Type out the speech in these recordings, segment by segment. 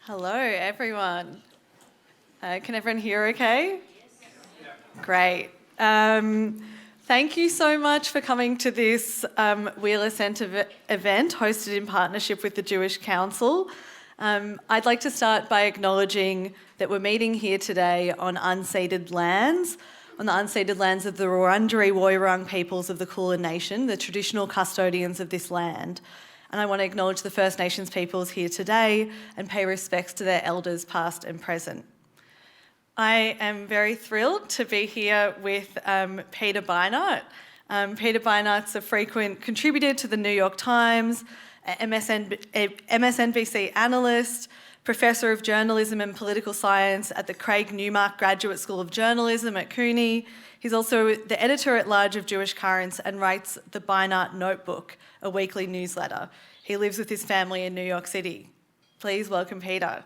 Hello, everyone. Can everyone hear okay? Yes. Great. Thank you so much for coming to this Wheeler Centre event hosted in partnership with the Jewish Council. I'd like to start by acknowledging that we're meeting here today on unceded lands, on the unceded lands of the Wurundjeri Woiwurrung peoples of the Kulin Nation, the traditional custodians of this land. And I want to acknowledge the First Nations peoples here today and pay respects to their elders past and present. I am very thrilled to be here with Peter Beinart. Peter Beinart's a frequent contributor to the New York Times, MSNBC analyst, professor of journalism and political science at the Craig Newmark Graduate School of Journalism at CUNY. He's also the editor-at-large of Jewish Currents and writes the Beinart Notebook, a weekly newsletter. He lives with his family in New York City. Please welcome Peter.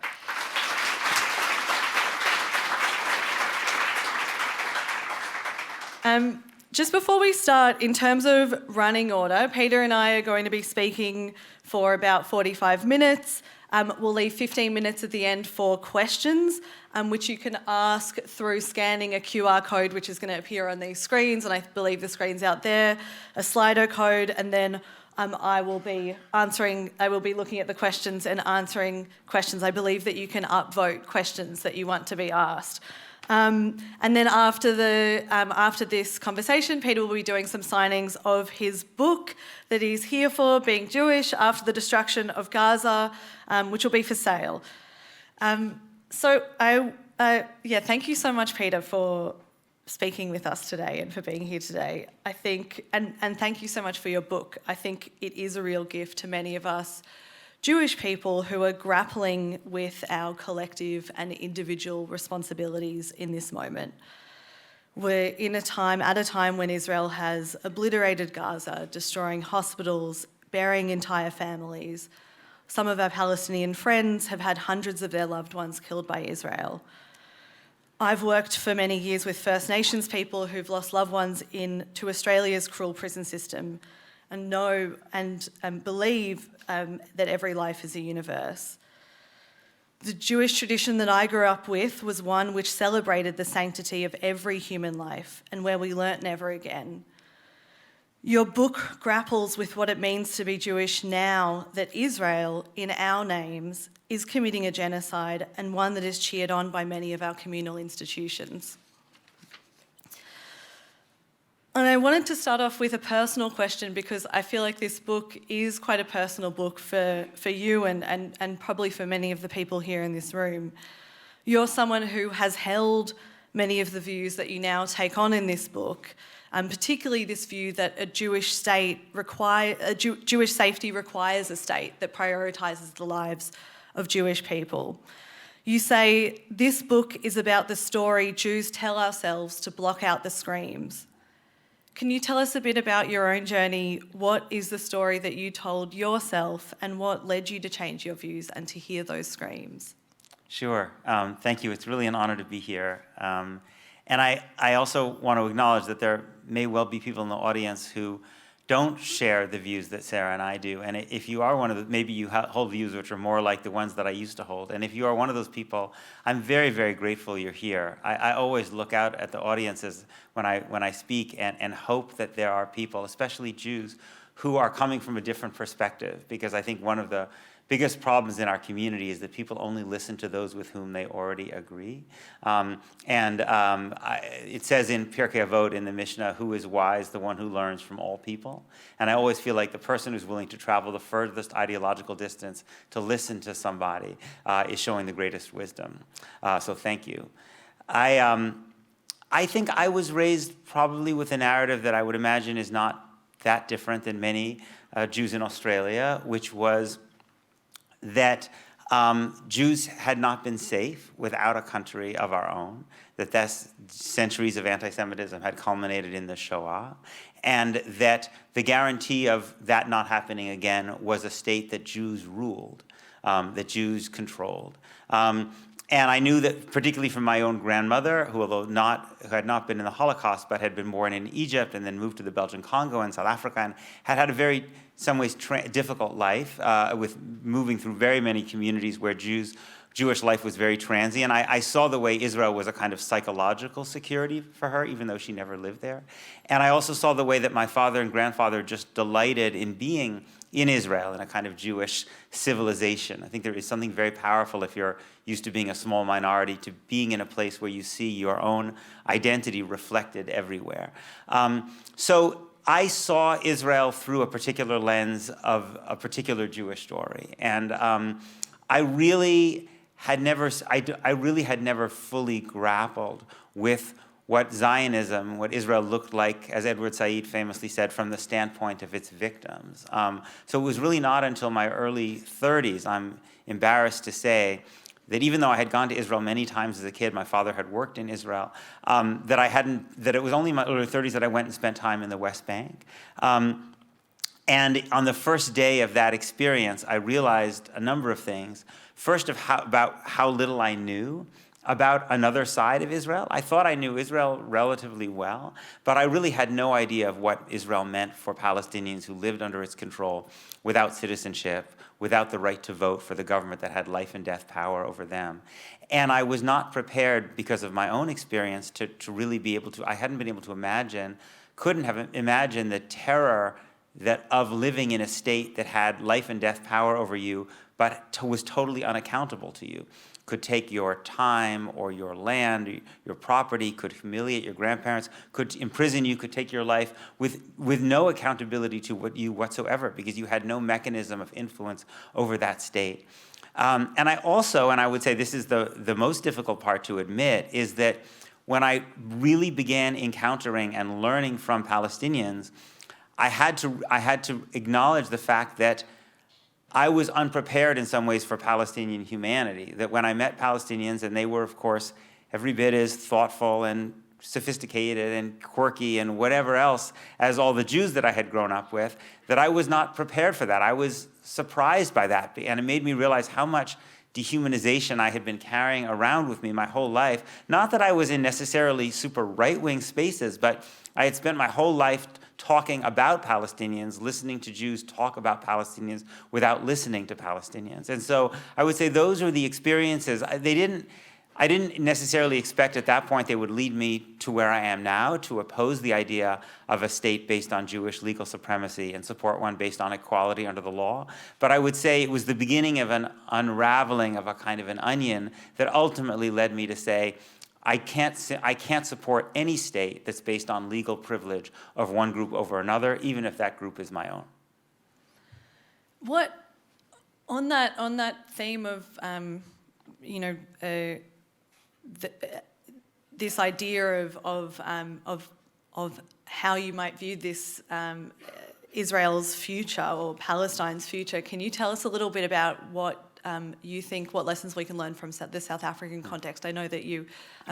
Just before we start, in terms of running order, Peter and I are going to be speaking for about 45 minutes. We'll leave 15 minutes at the end for questions, which you can ask through scanning a QR code, which is going to appear on these screens, and I believe the screen's out there, a Slido code, and then I will be looking at the questions and answering questions. I believe that you can upvote questions that you want to be asked. And then after this conversation, Peter will be doing some signings of his book that he's here for, Being Jewish After the Destruction of Gaza, which will be for sale. Thank you so much, Peter, for speaking with us today and for being here today. I think, and thank you so much for your book. I think it is a real gift to many of us Jewish people who are grappling with our collective and individual responsibilities in this moment. We're at a time when Israel has obliterated Gaza, destroying hospitals, burying entire families. Some of our Palestinian friends have had hundreds of their loved ones killed by Israel. I've worked for many years with First Nations people who've lost loved ones to Australia's cruel prison system, and know and believe that every life is a universe. The Jewish tradition that I grew up with was one which celebrated the sanctity of every human life and where we learnt never again. Your book grapples with what it means to be Jewish now that Israel, in our names, is committing a genocide, and one that is cheered on by many of our communal institutions. And I wanted to start off with a personal question because I feel like this book is quite a personal book for you and probably for many of the people here in this room. You're someone who has held many of the views that you now take on in this book, particularly this view that a Jewish safety requires a state that prioritises the lives of Jewish people. You say, this book is about the story Jews tell ourselves to block out the screams. Can you tell us a bit about your own journey? What is the story that you told yourself and what led you to change your views and to hear those screams? Sure. Thank you. It's really an honor to be here. And I also want to acknowledge that there may well be people in the audience who don't share the views that Sarah and I do. And if you are one of the, maybe you hold views which are more like the ones that I used to hold. And if you are one of those people, I'm very, very grateful you're here. I always look out at the audiences when I speak and hope that there are people, especially Jews, who are coming from a different perspective. Because I think one of the biggest problems in our community is that people only listen to those with whom they already agree. It says in Pirkei Avot in the Mishnah, who is wise? The one who learns from all people. And I always feel like the person who's willing to travel the furthest ideological distance to listen to somebody is showing the greatest wisdom. So thank you. I think I was raised probably with a narrative that I would imagine is not that different than many Jews in Australia, which was that Jews had not been safe without a country of our own, that centuries of anti-Semitism had culminated in the Shoah, and that the guarantee of that not happening again was a state that Jews ruled, that Jews controlled. And I knew that, particularly from my own grandmother, who had not been in the Holocaust, but had been born in Egypt and then moved to the Belgian Congo and South Africa, and had a very, some ways, difficult life with moving through very many communities where Jews Jewish life was very transient. I saw the way Israel was a kind of psychological security for her, even though she never lived there. And I also saw the way that my father and grandfather just delighted in being in Israel, in a kind of Jewish civilization. I think there is something very powerful if you're used to being a small minority, to being in a place where you see your own identity reflected everywhere. So I saw Israel through a particular lens of a particular Jewish story. And I really had never fully grappled with what Zionism, what Israel looked like, as Edward Said famously said, from the standpoint of its victims. So it was really not until my early 30s, I'm embarrassed to say, that even though I had gone to Israel many times as a kid, my father had worked in Israel, that it was only in my early 30s that I went and spent time in the West Bank. And on the first day of that experience, I realized a number of things. First, about how little I knew about another side of Israel. I thought I knew Israel relatively well, but I really had no idea of what Israel meant for Palestinians who lived under its control without citizenship, without the right to vote for the government that had life and death power over them. And I was not prepared, because of my own experience, to really be able to, I hadn't been able to imagine, couldn't have imagined the terror of living in a state that had life and death power over you, but was totally unaccountable to you. Could take your time or your land, your property, could humiliate your grandparents, could imprison you, could take your life with no accountability to you whatsoever, because you had no mechanism of influence over that state. And I would say this is the most difficult part to admit, is that when I really began encountering and learning from Palestinians, I had to acknowledge the fact that I was unprepared in some ways for Palestinian humanity, that when I met Palestinians, and they were, of course, every bit as thoughtful and sophisticated and quirky and whatever else as all the Jews that I had grown up with, that I was not prepared for that. I was surprised by that, and it made me realize how much dehumanization I had been carrying around with me my whole life. Not that I was in necessarily super right-wing spaces, but I had spent my whole life talking about Palestinians, listening to Jews talk about Palestinians without listening to Palestinians. And so I would say those are the experiences. I didn't necessarily expect at that point they would lead me to where I am now, to oppose the idea of a state based on Jewish legal supremacy and support one based on equality under the law. But I would say it was the beginning of an unraveling of a kind of an onion that ultimately led me to say, I can't support any state that's based on legal privilege of one group over another, even if that group is my own. What, on that theme of, this idea of how you might view this Israel's future or Palestine's future, can you tell us a little bit about what you think, what lessons we can learn from the South African context? I know that you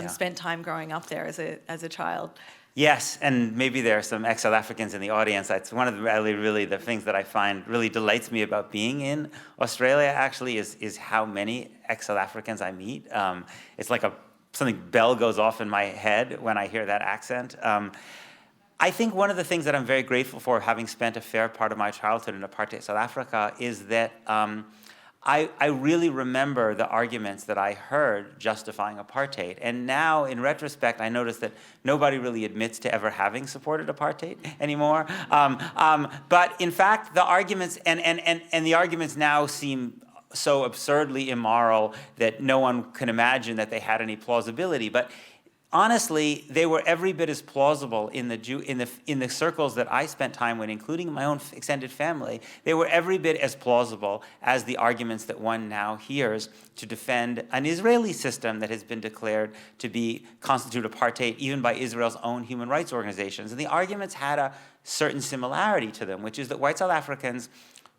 spent time growing up there as a child. Yes, and maybe there are some ex-South Africans in the audience. That's one of the really the things that I find really delights me about being in Australia, actually, is how many ex-South Africans I meet. It's like something bell goes off in my head when I hear that accent. I think one of the things that I'm very grateful for, having spent a fair part of my childhood in apartheid South Africa, is that I really remember the arguments that I heard justifying apartheid. And now, in retrospect, I notice that nobody really admits to ever having supported apartheid anymore. But in fact, the arguments, and the arguments now seem so absurdly immoral that no one can imagine that they had any plausibility. But honestly, they were every bit as plausible in the circles that I spent time with, including my own extended family. They were every bit as plausible as the arguments that one now hears to defend an Israeli system that has been declared to constitute apartheid even by Israel's own human rights organizations. And the arguments had a certain similarity to them, which is that white South Africans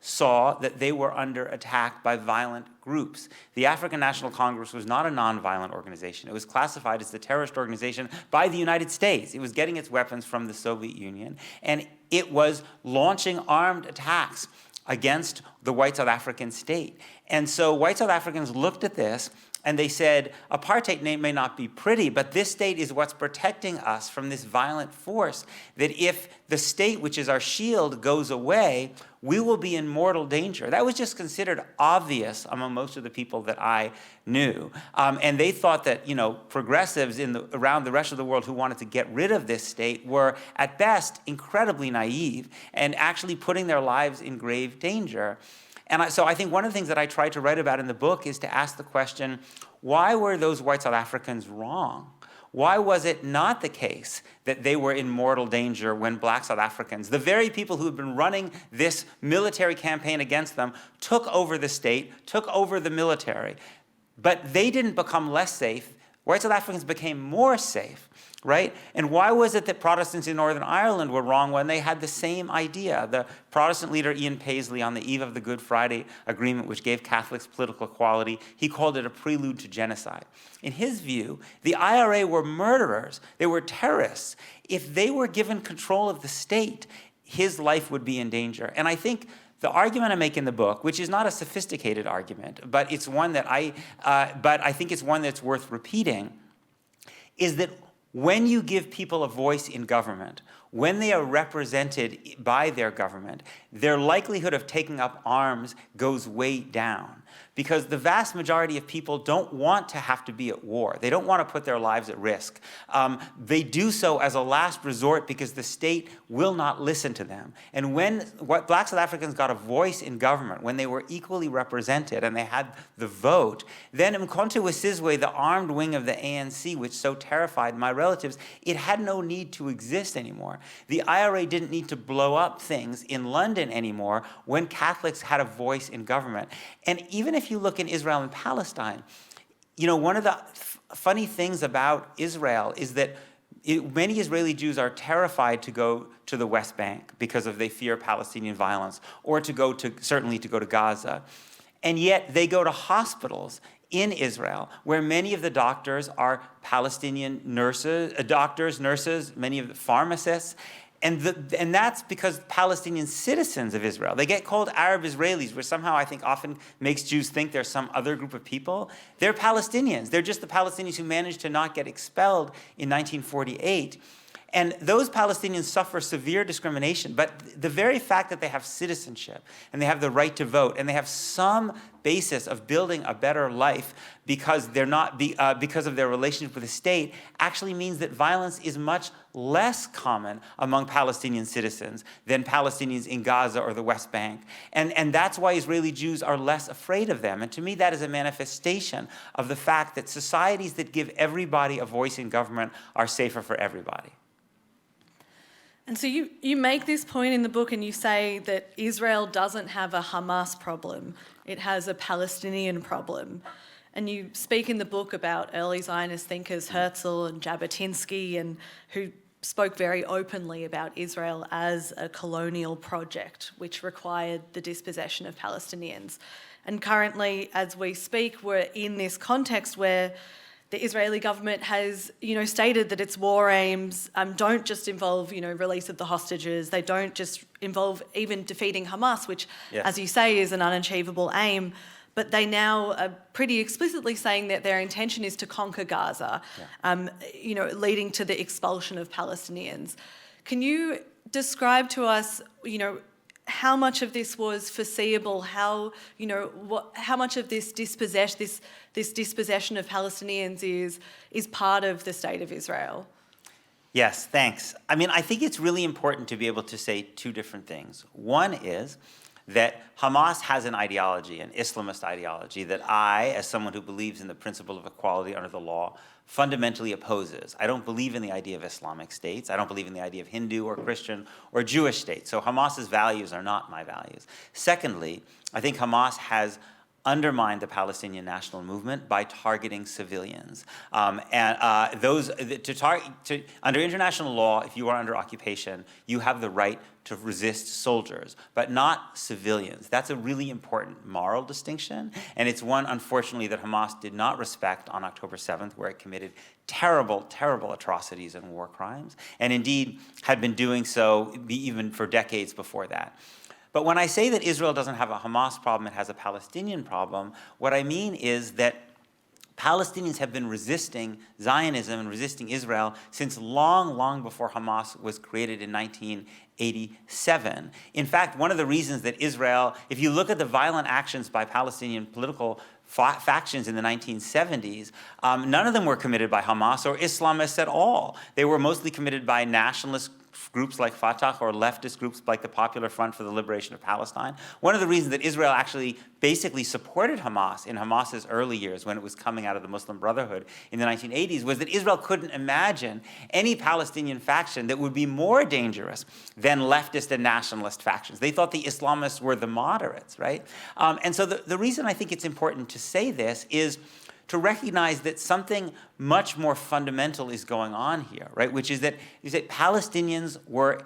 saw that they were under attack by violent groups. The African National Congress was not a nonviolent organization. It was classified as a terrorist organization by the United States. It was getting its weapons from the Soviet Union, and it was launching armed attacks against the white South African state. And so white South Africans looked at this and they said, apartheid may not be pretty, but this state is what's protecting us from this violent force, that if the state, which is our shield, goes away, we will be in mortal danger. That was just considered obvious among most of the people that I knew. And they thought that, progressives around the rest of the world who wanted to get rid of this state were, at best, incredibly naive and actually putting their lives in grave danger. And so I think one of the things that I try to write about in the book is to ask the question, why were those white South Africans wrong? Why was it not the case that they were in mortal danger when black South Africans, the very people who had been running this military campaign against them, took over the state, took over the military, but they didn't become less safe. White South Africans became more safe, right? And why was it that Protestants in Northern Ireland were wrong when they had the same idea? The Protestant leader Ian Paisley, on the eve of the Good Friday Agreement, which gave Catholics political equality, he called it a prelude to genocide. In his view, the IRA were murderers. They were terrorists. If they were given control of the state, his life would be in danger. And I think the argument I make in the book, which is not a sophisticated argument, but it's one that I think it's one that's worth repeating, is that when you give people a voice in government, when they are represented by their government, their likelihood of taking up arms goes way down. Because the vast majority of people don't want to have to be at war. They don't want to put their lives at risk. They do so as a last resort because the state will not listen to them. And when black South Africans got a voice in government, when they were equally represented and they had the vote, then Mkhonto we Sizwe, the armed wing of the ANC, which so terrified my relatives, it had no need to exist anymore. The IRA didn't need to blow up things in London anymore when Catholics had a voice in government. And even if you look in Israel and Palestine, one of the funny things about Israel is that many Israeli Jews are terrified to go to the West Bank because they fear Palestinian violence, or certainly to go to Gaza. And yet they go to hospitals in Israel, where many of the doctors are Palestinian nurses, many of the pharmacists. And that's because Palestinian citizens of Israel, they get called Arab Israelis, which somehow I think often makes Jews think they're some other group of people. They're Palestinians. They're just the Palestinians who managed to not get expelled in 1948. And those Palestinians suffer severe discrimination, but the very fact that they have citizenship and they have the right to vote and they have some basis of building a better life because of their relationship with the state actually means that violence is much less common among Palestinian citizens than Palestinians in Gaza or the West Bank. And that's why Israeli Jews are less afraid of them. And to me, that is a manifestation of the fact that societies that give everybody a voice in government are safer for everybody. And so you make this point in the book and you say that Israel doesn't have a Hamas problem, it has a Palestinian problem. And you speak in the book about early Zionist thinkers Herzl and Jabotinsky, and who spoke very openly about Israel as a colonial project which required the dispossession of Palestinians. And currently, as we speak, we're in this context where the Israeli government has, stated that its war aims don't just involve, release of the hostages. They don't just involve even defeating Hamas, which, yes, as you say, is an unachievable aim. But they now are pretty explicitly saying that their intention is to conquer Gaza, leading to the expulsion of Palestinians. Can you describe to us, how much of this was foreseeable? How much of this dispossession of Palestinians is part of the state of Israel? Yes, thanks. I think it's really important to be able to say two different things. One is that Hamas has an ideology, an Islamist ideology, that I, as someone who believes in the principle of equality under the law, fundamentally opposes. I don't believe in the idea of Islamic states. I don't believe in the idea of Hindu or Christian or Jewish states. So Hamas's values are not my values. Secondly, I think Hamas has undermined the Palestinian national movement by targeting civilians. Under international law, if you are under occupation, you have the right to resist soldiers, but not civilians. That's a really important moral distinction, and it's one, unfortunately, that Hamas did not respect on October 7th, where it committed terrible, terrible atrocities and war crimes, and indeed had been doing so even for decades before that. But when I say that Israel doesn't have a Hamas problem, it has a Palestinian problem, what I mean is that Palestinians have been resisting Zionism and resisting Israel since long, long before Hamas was created in 1987. In fact, one of the reasons that Israel, if you look at the violent actions by Palestinian political factions in the 1970s, none of them were committed by Hamas or Islamists at all. They were mostly committed by nationalist groups like Fatah or leftist groups like the Popular Front for the Liberation of Palestine. One of the reasons that Israel actually basically supported Hamas in Hamas's early years when it was coming out of the Muslim Brotherhood in the 1980s was that Israel couldn't imagine any Palestinian faction that would be more dangerous than leftist and nationalist factions. They thought the Islamists were the moderates, right? And so the reason I think it's important to say this is to recognize that something much more fundamental is going on here, right? Which is that Palestinians were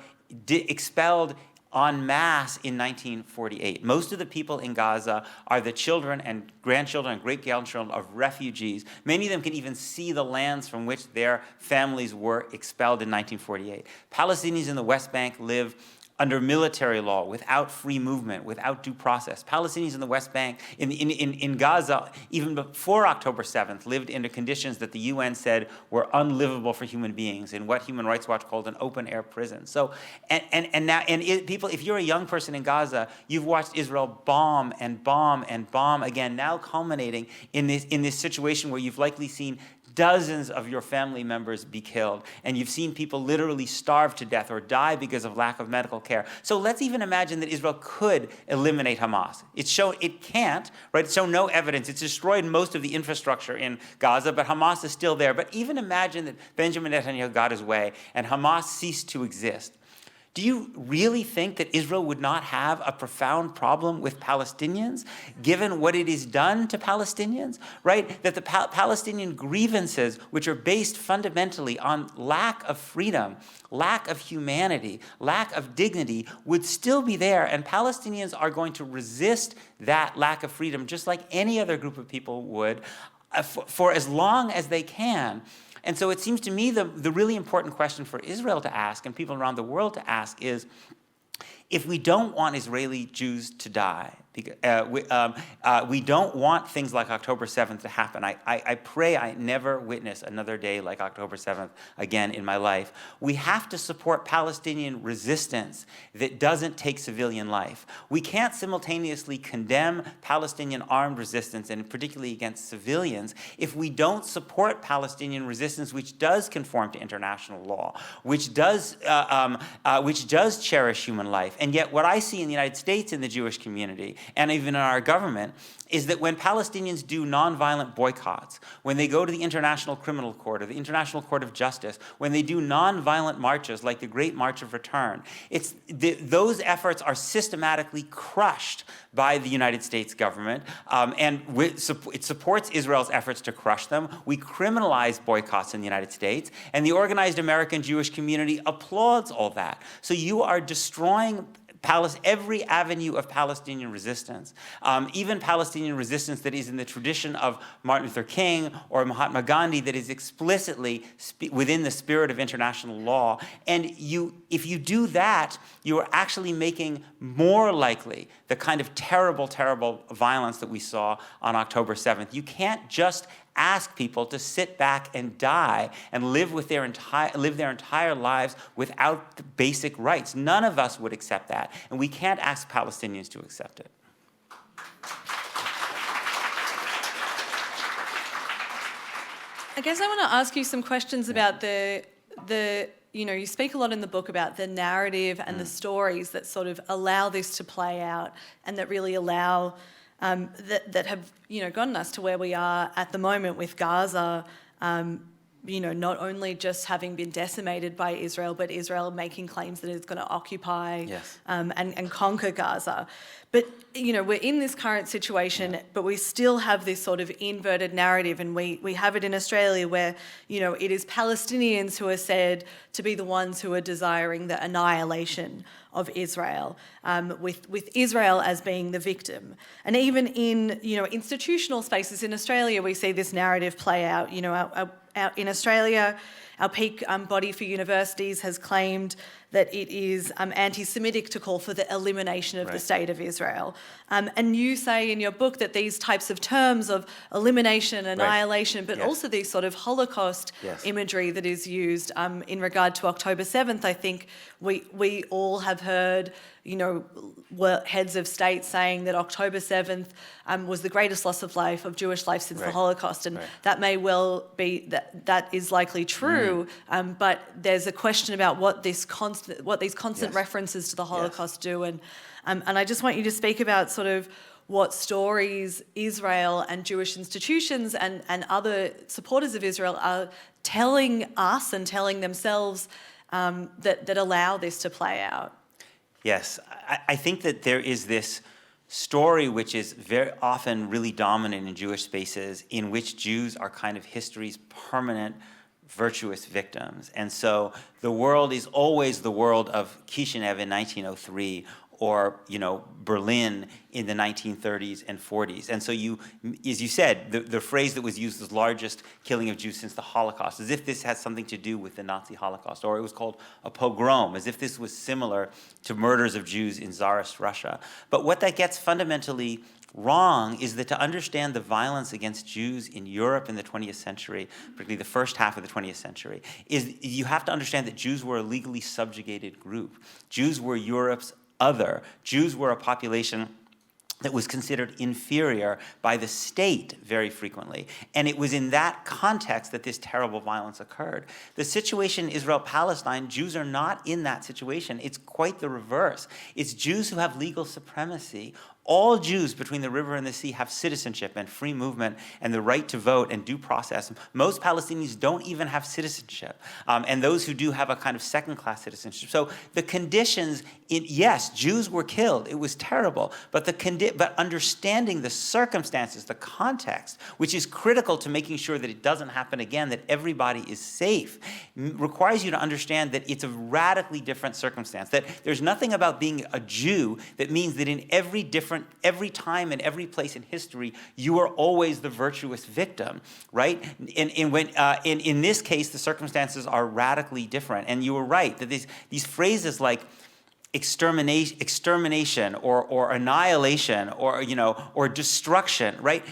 expelled en masse in 1948. Most of the people in Gaza are the children and grandchildren and great-grandchildren of refugees. Many of them can even see the lands from which their families were expelled in 1948. Palestinians in the West Bank live under military law, without free movement, without due process. Palestinians in the West Bank, in Gaza, even before October 7th, lived under conditions that the UN said were unlivable for human beings in what Human Rights Watch called an open-air prison. So, people, if you're a young person in Gaza, you've watched Israel bomb and bomb and bomb again, now culminating in this situation where you've likely seen dozens of your family members be killed, and you've seen people literally starve to death or die because of lack of medical care. So let's even imagine that Israel could eliminate Hamas. It can't, right? It's shown no evidence. It's destroyed most of the infrastructure in Gaza, but Hamas is still there. But even imagine that Benjamin Netanyahu got his way and Hamas ceased to exist. Do you really think that Israel would not have a profound problem with Palestinians, given what it has done to Palestinians, right? That the Palestinian grievances, which are based fundamentally on lack of freedom, lack of humanity, lack of dignity, would still be there, and Palestinians are going to resist that lack of freedom just like any other group of people would for as long as they can. And so it seems to me the really important question for Israel to ask and people around the world to ask is, if we don't want Israeli Jews to die, we don't want things like October 7th to happen. I pray I never witness another day like October 7th again in my life. We have to support Palestinian resistance that doesn't take civilian life. We can't simultaneously condemn Palestinian armed resistance, and particularly against civilians, if we don't support Palestinian resistance which does conform to international law, which does cherish human life. And yet what I see in the United States in the Jewish community, and even in our government, is that when Palestinians do nonviolent boycotts, when they go to the International Criminal Court or the International Court of Justice, when they do nonviolent marches like the Great March of Return, those efforts are systematically crushed by the United States government, and it supports Israel's efforts to crush them. We criminalize boycotts in the United States, and the organized American Jewish community applauds all that. So you are destroying every avenue of Palestinian resistance, even Palestinian resistance that is in the tradition of Martin Luther King or Mahatma Gandhi, that is explicitly within the spirit of international law. And if you do that, you are actually making more likely the kind of terrible, terrible violence that we saw on October 7th. You can't just ask people to sit back and die and live their entire lives without the basic rights. None of us would accept that, and we can't ask Palestinians to accept it. I guess I want to ask you some questions about you speak a lot in the book about the narrative and the stories that sort of allow this to play out and that really allow that have gotten us to where we are at the moment with Gaza, not only just having been decimated by Israel, but Israel making claims that it's going to occupy and conquer Gaza. But, we're in this current situation, but we still have this sort of inverted narrative, and we have it in Australia where, it is Palestinians who are said to be the ones who are desiring the annihilation of Israel, with Israel as being the victim. And even in, institutional spaces in Australia, we see this narrative play out. Out in Australia, our peak body for universities has claimed that it is anti-Semitic to call for the elimination of the state of Israel. And you say in your book that these types of terms of elimination, annihilation, but also these sort of Holocaust imagery that is used in regard to October 7th, I think we all have heard, heads of state saying that October 7th was the greatest loss of life, of Jewish life since the Holocaust. And that may well be, that is likely true, but there's a question about what these constant references to the Holocaust do. And I just want you to speak about sort of what stories Israel and Jewish institutions and other supporters of Israel are telling us and telling themselves that allow this to play out. Yes, I think that there is this story which is very often really dominant in Jewish spaces, in which Jews are kind of history's permanent virtuous victims. And so the world is always the world of Kishinev in 1903, or Berlin in the 1930s and 40s. And so you, as you said, the phrase that was used was largest killing of Jews since the Holocaust, as if this has something to do with the Nazi Holocaust, or it was called a pogrom, as if this was similar to murders of Jews in Tsarist Russia. But what that gets fundamentally wrong is that to understand the violence against Jews in Europe in the 20th century, particularly the first half of the 20th century, is you have to understand that Jews were a legally subjugated group. Jews were Europe's other. Jews were a population that was considered inferior by the state very frequently. And it was in that context that this terrible violence occurred. The situation in Israel-Palestine, Jews are not in that situation. It's quite the reverse. It's Jews who have legal supremacy. All Jews between the river and the sea have citizenship and free movement and the right to vote and due process. Most Palestinians don't even have citizenship. And those who do have a kind of second-class citizenship. So the conditions, yes, Jews were killed. It was terrible. But but understanding the circumstances, the context, which is critical to making sure that it doesn't happen again, that everybody is safe, requires you to understand that it's a radically different circumstance. That there's nothing about being a Jew that means that in every time and every place in history, you are always the virtuous victim, right? In this case, the circumstances are radically different. And you were right that these phrases like extermination or annihilation or destruction, right?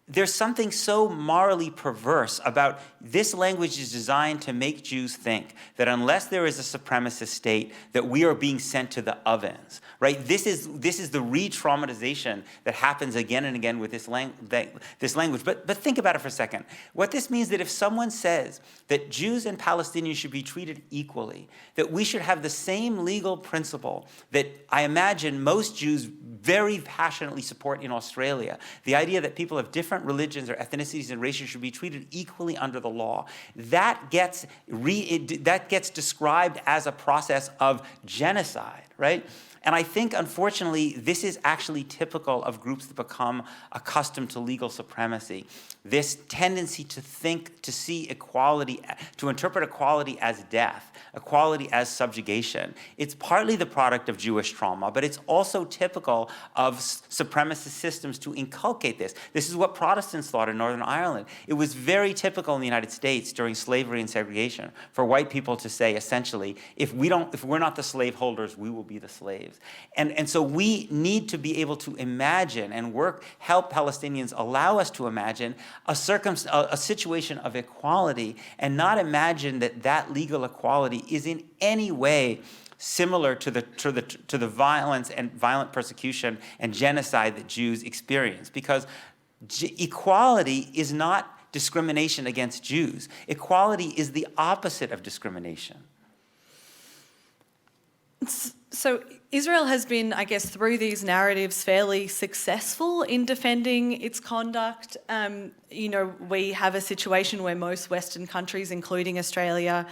There's something so morally perverse about this language is designed to make Jews think that unless there is a supremacist state, that we are being sent to the ovens, right? This is the re-traumatization that happens again and again with this language. But think about it for a second. What this means that if someone says that Jews and Palestinians should be treated equally, that we should have the same legal principle that I imagine most Jews very passionately support in Australia, the idea that people of different religions or ethnicities and races should be treated equally under the law, that gets described as a process of genocide, right? And I think, unfortunately, this is actually typical of groups that become accustomed to legal supremacy. This tendency to see equality, to interpret equality as death, equality as subjugation. It's partly the product of Jewish trauma, but it's also typical of supremacist systems to inculcate this. This is what Protestants thought in Northern Ireland. It was very typical in the United States during slavery and segregation for white people to say, essentially, if we're not the slaveholders, we will be the slaves. And so we need to be able to imagine and help Palestinians, allow us to imagine a situation of equality, and not imagine that legal equality is in any way similar to the violence and violent persecution and genocide that Jews experience. Because equality is not discrimination against Jews. Equality is the opposite of discrimination. So Israel has been, I guess, through these narratives, fairly successful in defending its conduct. We have a situation where most Western countries, including Australia,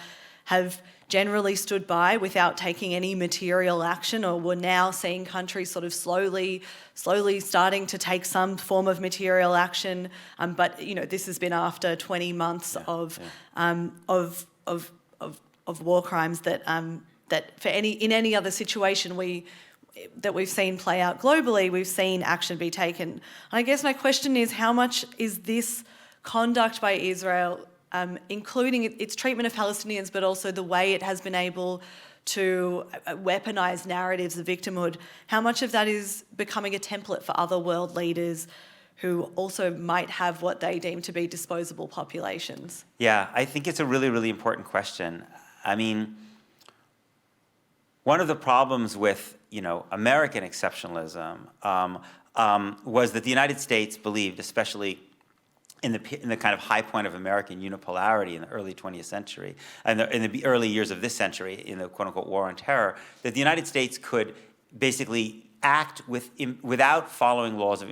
have generally stood by without taking any material action, or we're now seeing countries sort of slowly starting to take some form of material action. But this has been after 20 months of war crimes that for in any other situation that we've seen play out globally, we've seen action be taken. And I guess my question is, how much is this conduct by Israel including its treatment of Palestinians, but also the way it has been able to weaponize narratives of victimhood, how much of that is becoming a template for other world leaders who also might have what they deem to be disposable populations? Yeah, I think it's a really, really important question. I mean, one of the problems with, American exceptionalism was that the United States believed, especially in the kind of high point of American unipolarity in the early 20th century, and in the early years of this century, in the quote-unquote war on terror, that the United States could basically act without following laws of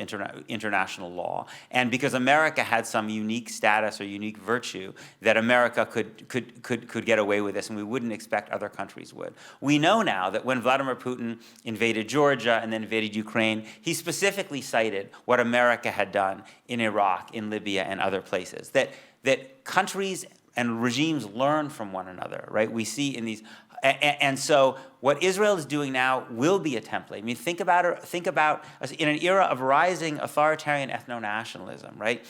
international law, and because America had some unique status or unique virtue, that America could get away with this, and we wouldn't expect other countries would. We know now that when Vladimir Putin invaded Georgia and then invaded Ukraine, he specifically cited what America had done in Iraq, in Libya, and other places. That countries and regimes learn from one another, right? We see in these. And so what Israel is doing now will be a template. I mean, think about in an era of rising authoritarian ethno-nationalism, right?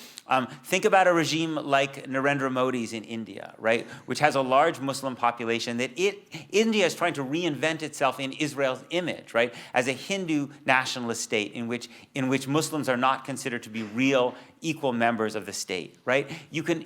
Think about a regime like Narendra Modi's in India, right, which has a large Muslim population. India is trying to reinvent itself in Israel's image, right, as a Hindu nationalist state in which Muslims are not considered to be real equal members of the state, right? You can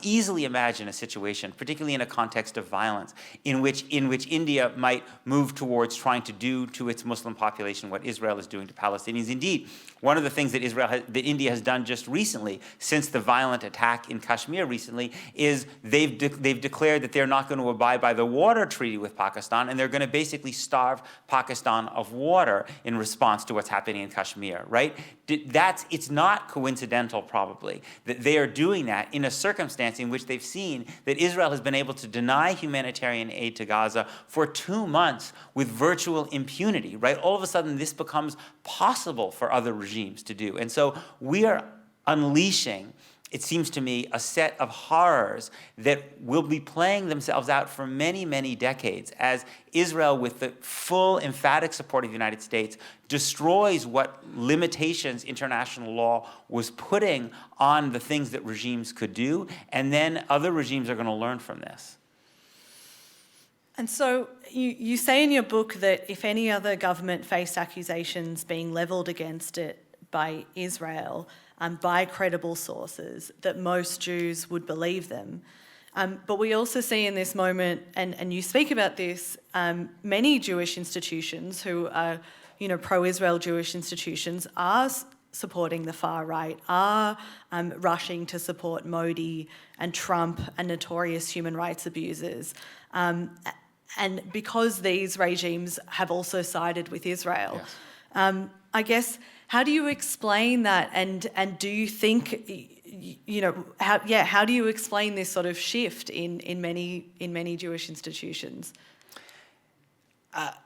easily imagine a situation, particularly in a context of violence, in which India might move towards trying to do to its Muslim population what Israel is doing to Palestinians. Indeed, one of the things that India has done just recently, since the violent attack in Kashmir recently, is they've declared that they're not going to abide by the water treaty with Pakistan, and they're going to basically starve Pakistan of water in response to what's happening in Kashmir, right? It's not coincidental, probably, that they are doing that in a circumstance in which they've seen that Israel has been able to deny humanitarian aid to Gaza for 2 months with virtual impunity, right? All of a sudden, this becomes possible for other regimes to do. And so we are unleashing, it seems to me, a set of horrors that will be playing themselves out for many, many decades as Israel, with the full emphatic support of the United States, destroys what limitations international law was putting on the things that regimes could do, and then other regimes are going to learn from this. And so you say in your book that if any other government faced accusations being levelled against it by Israel and by credible sources, that most Jews would believe them. But we also see in this moment, and you speak about this, many Jewish institutions who are, pro-Israel Jewish institutions are supporting the far right, are rushing to support Modi and Trump and notorious human rights abusers. And because these regimes have also sided with Israel. Yes. I guess, how do you explain that? And do you think, how do you explain this sort of shift in many Jewish institutions?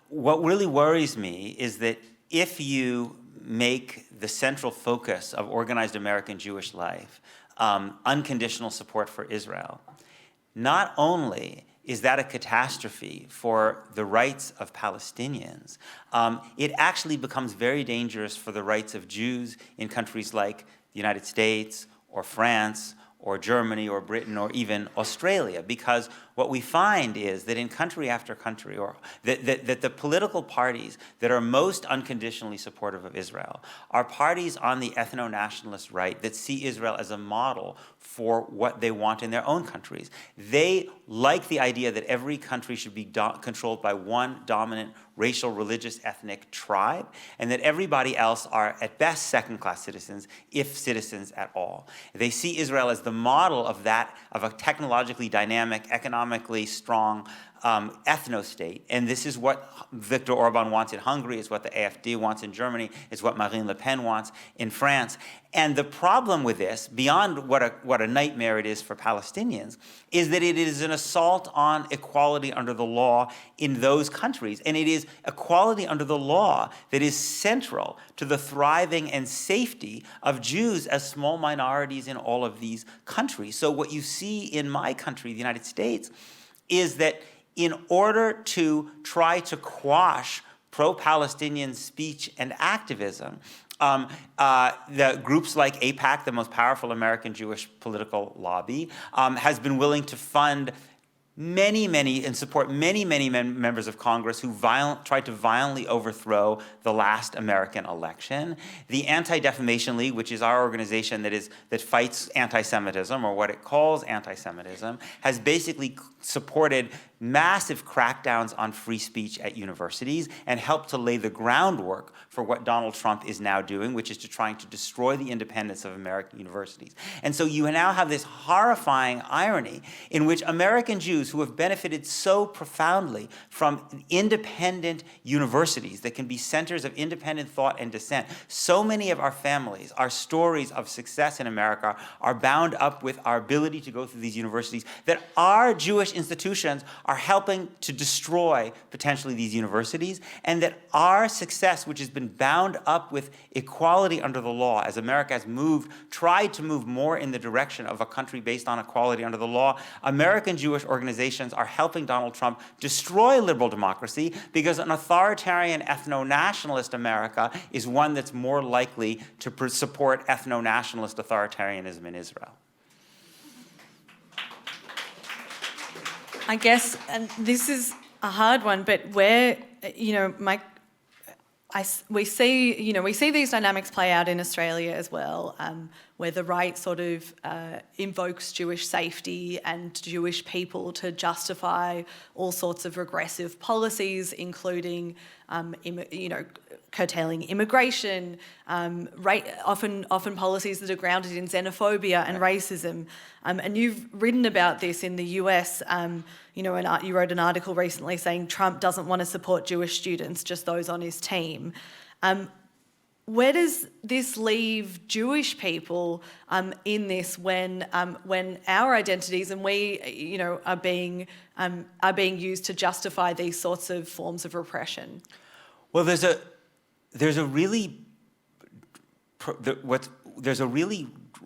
What really worries me is that if you make the central focus of organized American Jewish life unconditional support for Israel, not only is that a catastrophe for the rights of Palestinians, it actually becomes very dangerous for the rights of Jews in countries like the United States or France or Germany or Britain or even Australia, because what we find is that in country after country, or that the political parties that are most unconditionally supportive of Israel are parties on the ethno-nationalist right that see Israel as a model for what they want in their own countries. They like the idea that every country should be controlled by one dominant racial, religious, ethnic tribe, and that everybody else are at best second-class citizens, if citizens at all. They see Israel as the model of a technologically dynamic, economically strong ethno-state. And this is what Viktor Orban wants in Hungary, is what the AfD wants in Germany, is what Marine Le Pen wants in France. And the problem with this, beyond what a nightmare it is for Palestinians, is that it is an assault on equality under the law in those countries. And it is equality under the law that is central to the thriving and safety of Jews as small minorities in all of these countries. So what you see in my country, the United States, is that in order to try to quash pro-Palestinian speech and activism, the groups like AIPAC, the most powerful American Jewish political lobby, has been willing to fund and support many members of Congress who tried to violently overthrow the last American election. The Anti-Defamation League, which is our organization that fights anti-Semitism, or what it calls anti-Semitism, has basically supported massive crackdowns on free speech at universities and helped to lay the groundwork for what Donald Trump is now doing, which is trying to destroy the independence of American universities. And so you now have this horrifying irony in which American Jews who have benefited so profoundly from independent universities that can be centers of independent thought and dissent, so many of our families, our stories of success in America are bound up with our ability to go through these universities, that our Jewish institutions are helping to destroy potentially these universities, and that our success, which has been bound up with equality under the law, as America has tried to move more in the direction of a country based on equality under the law, American Jewish organizations are helping Donald Trump destroy liberal democracy, because an authoritarian ethno-nationalist America is one that's more likely to support ethno-nationalist authoritarianism in Israel. I guess, and this is a hard one, but where, we see these dynamics play out in Australia as well, where the right sort of invokes Jewish safety and Jewish people to justify all sorts of regressive policies, including, curtailing immigration, often policies that are grounded in xenophobia and racism. And you've written about this in the US. You wrote an article recently saying Trump doesn't want to support Jewish students, just those on his team. Where does this leave Jewish people in this when our identities and we, are being used to justify these sorts of forms of repression? Well, there's a really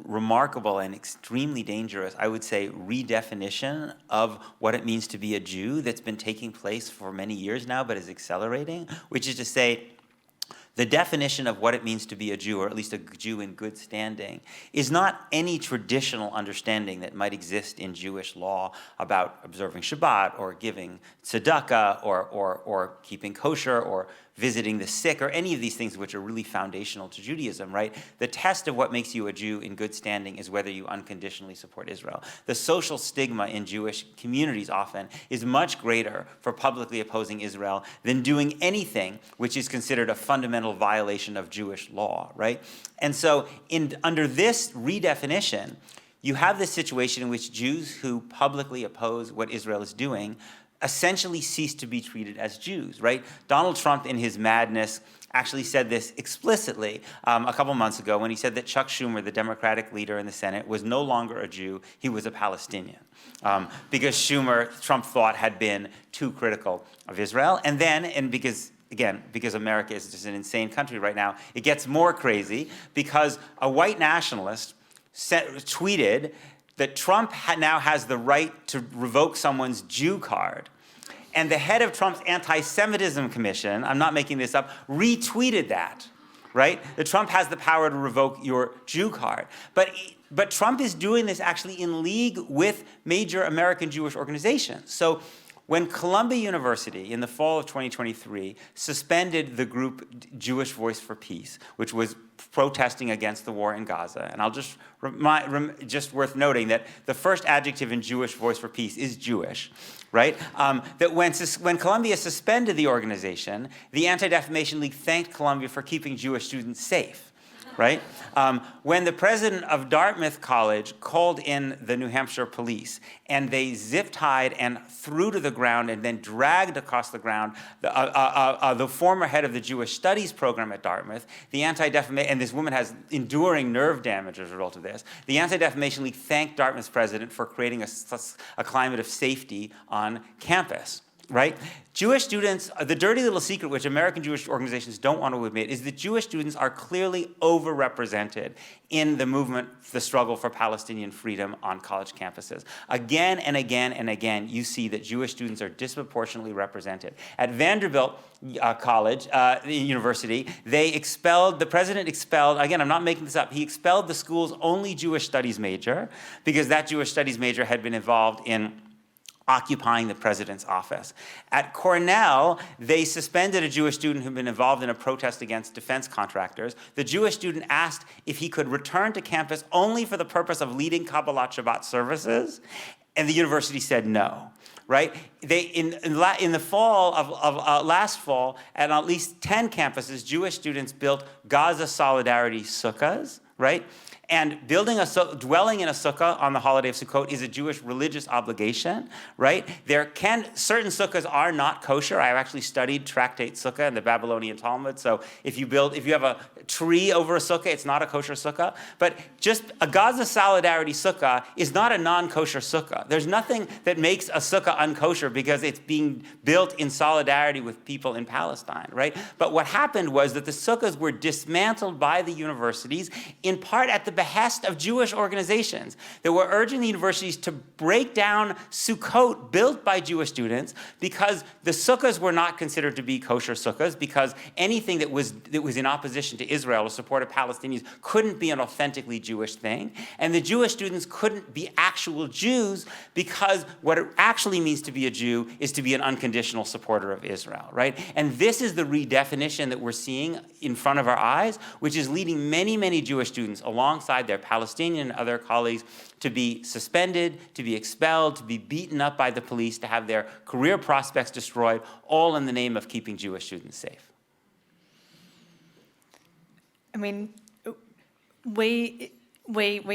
remarkable and extremely dangerous, I would say, redefinition of what it means to be a Jew that's been taking place for many years now, but is accelerating, which is to say, the definition of what it means to be a Jew, or at least a Jew in good standing, is not any traditional understanding that might exist in Jewish law about observing Shabbat or giving tzedakah or keeping kosher or visiting the sick, or any of these things which are really foundational to Judaism, right? The test of what makes you a Jew in good standing is whether you unconditionally support Israel. The social stigma in Jewish communities often is much greater for publicly opposing Israel than doing anything which is considered a fundamental violation of Jewish law, right? And so under this redefinition, you have this situation in which Jews who publicly oppose what Israel is doing essentially cease to be treated as Jews, right? Donald Trump, in his madness, actually said this explicitly a couple months ago when he said that Chuck Schumer, the Democratic leader in the Senate, was no longer a Jew, he was a Palestinian. Because Trump thought, had been too critical of Israel. And because America is just an insane country right now, it gets more crazy because a white nationalist tweeted that Trump now has the right to revoke someone's Jew card. And the head of Trump's Anti-Semitism Commission, I'm not making this up, retweeted that, right? That Trump has the power to revoke your Jew card. But Trump is doing this actually in league with major American Jewish organizations. So when Columbia University, in the fall of 2023, suspended the group Jewish Voice for Peace, which was protesting against the war in Gaza, and I'll just just worth noting that the first adjective in Jewish Voice for Peace is Jewish, right? That when Columbia suspended the organization, the Anti-Defamation League thanked Columbia for keeping Jewish students safe. Right? When the president of Dartmouth College called in the New Hampshire police and they zip-tied and threw to the ground and then dragged across the ground the former head of the Jewish Studies program at Dartmouth, and this woman has enduring nerve damage as a result of this, the Anti-Defamation League thanked Dartmouth's president for creating a climate of safety on campus. right? Jewish students, the dirty little secret which American Jewish organizations don't want to admit is that Jewish students are clearly overrepresented in the movement, the struggle for Palestinian freedom on college campuses. Again and again and again, you see that Jewish students are disproportionately represented. At Vanderbilt College, University, the president expelled, again, I'm not making this up, he expelled the school's only Jewish studies major because that Jewish studies major had been involved in occupying the president's office. At Cornell, they suspended a Jewish student who'd been involved in a protest against defense contractors. The Jewish student asked if he could return to campus only for the purpose of leading Kabbalat Shabbat services, and the university said no. Right? In the fall of last fall, at least 10 campuses, Jewish students built Gaza solidarity sukkahs, right? And dwelling in a sukkah on the holiday of Sukkot is a Jewish religious obligation, right? Certain sukkahs are not kosher. I have actually studied tractate sukkah in the Babylonian Talmud. So if you have a tree over a sukkah, it's not a kosher sukkah. But just a Gaza solidarity sukkah is not a non-kosher sukkah. There's nothing that makes a sukkah unkosher because it's being built in solidarity with people in Palestine, right? But what happened was that the sukkahs were dismantled by the universities, in part at the behest of Jewish organizations that were urging the universities to break down Sukkot built by Jewish students because the sukkahs were not considered to be kosher sukkahs, because anything that was in opposition to Israel or support of Palestinians couldn't be an authentically Jewish thing. And the Jewish students couldn't be actual Jews because what it actually means to be a Jew is to be an unconditional supporter of Israel, right? And this is the redefinition that we're seeing in front of our eyes, which is leading many, many Jewish students alongside their Palestinian and other colleagues to be suspended, to be expelled, to be beaten up by the police, to have their career prospects destroyed, all in the name of keeping Jewish students safe. I mean, we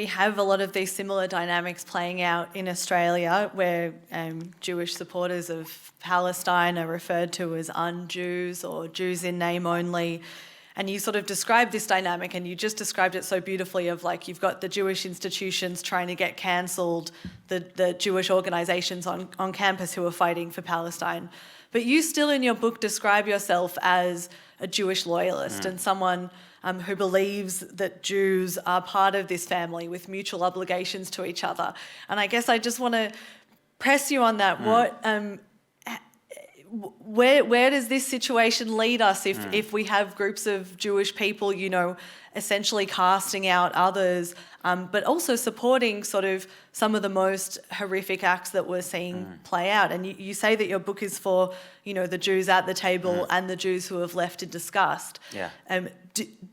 have a lot of these similar dynamics playing out in Australia, where Jewish supporters of Palestine are referred to as un-Jews or Jews in name only. And you sort of described this dynamic, and you just described it so beautifully, of like, you've got the Jewish institutions trying to get cancelled, the Jewish organisations on campus who are fighting for Palestine. But you still in your book describe yourself as a Jewish loyalist and someone who believes that Jews are part of this family with mutual obligations to each other. And I guess I just want to press you on that. Where does this situation lead us if we have groups of Jewish people, essentially casting out others, but also supporting sort of some of the most horrific acts that we're seeing play out? And you say that your book is for, the Jews at the table and the Jews who have left in disgust. Yeah. Where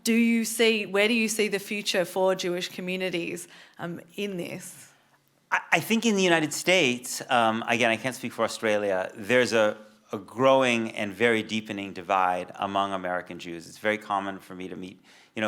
do you see the future for Jewish communities in this? I think in the United States, again, I can't speak for Australia, there's a growing and very deepening divide among American Jews. It's very common for me to meet,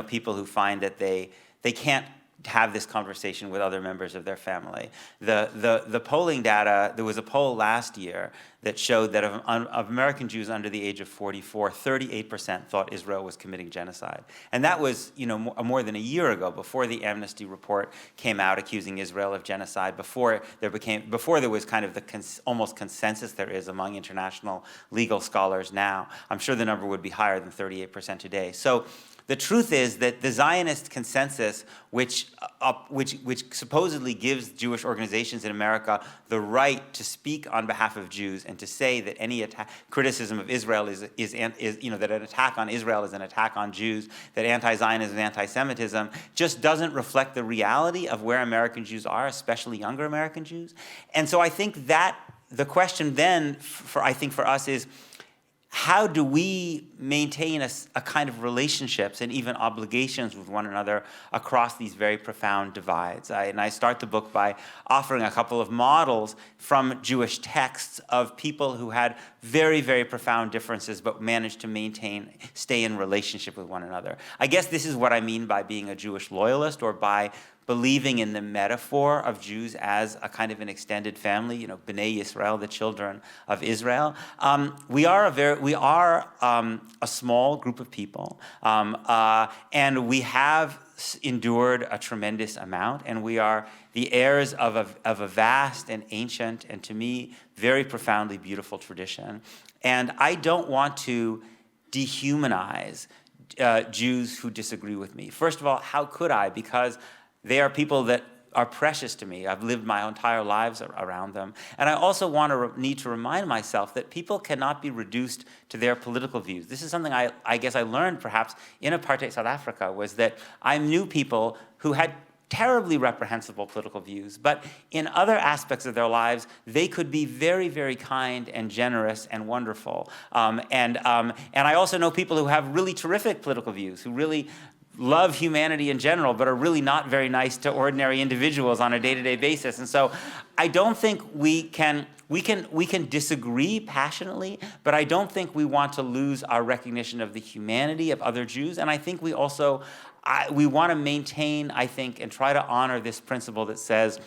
people who find that they can't have this conversation with other members of their family. The polling data, there was a poll last year that showed that of American Jews under the age of 44, 38% thought Israel was committing genocide. And that was, more than a year ago, before the Amnesty report came out accusing Israel of genocide, before there was kind of the almost consensus there is among international legal scholars now. I'm sure the number would be higher than 38% today. So the truth is that the Zionist consensus, which supposedly gives Jewish organizations in America the right to speak on behalf of Jews and to say that any criticism of Israel is that an attack on Israel is an attack on Jews, that anti-Zionism is anti-Semitism, just doesn't reflect the reality of where American Jews are, especially younger American Jews. And so I think that the question then, for us is, how do we maintain a kind of relationships and even obligations with one another across these very profound divides? And I start the book by offering a couple of models from Jewish texts of people who had very, very profound differences but managed to stay in relationship with one another. I guess this is what I mean by being a Jewish loyalist, or by believing in the metaphor of Jews as a kind of an extended family, B'nai Yisrael, the children of Israel. We are a small group of people, and we have endured a tremendous amount, and we are the heirs of a vast and ancient, and to me, very profoundly beautiful tradition. And I don't want to dehumanize Jews who disagree with me. First of all, how could I? Because they are people that are precious to me. I've lived my entire lives around them. And I also need to remind myself that people cannot be reduced to their political views. This is something I guess I learned perhaps in apartheid South Africa, was that I knew people who had terribly reprehensible political views, but in other aspects of their lives, they could be very, very kind and generous and wonderful. And I also know people who have really terrific political views, who really love humanity in general, but are really not very nice to ordinary individuals on a day-to-day basis. And so I don't think we can disagree passionately, but I don't think we want to lose our recognition of the humanity of other Jews. And I think we also, we want to maintain, I think, and try to honor this principle that says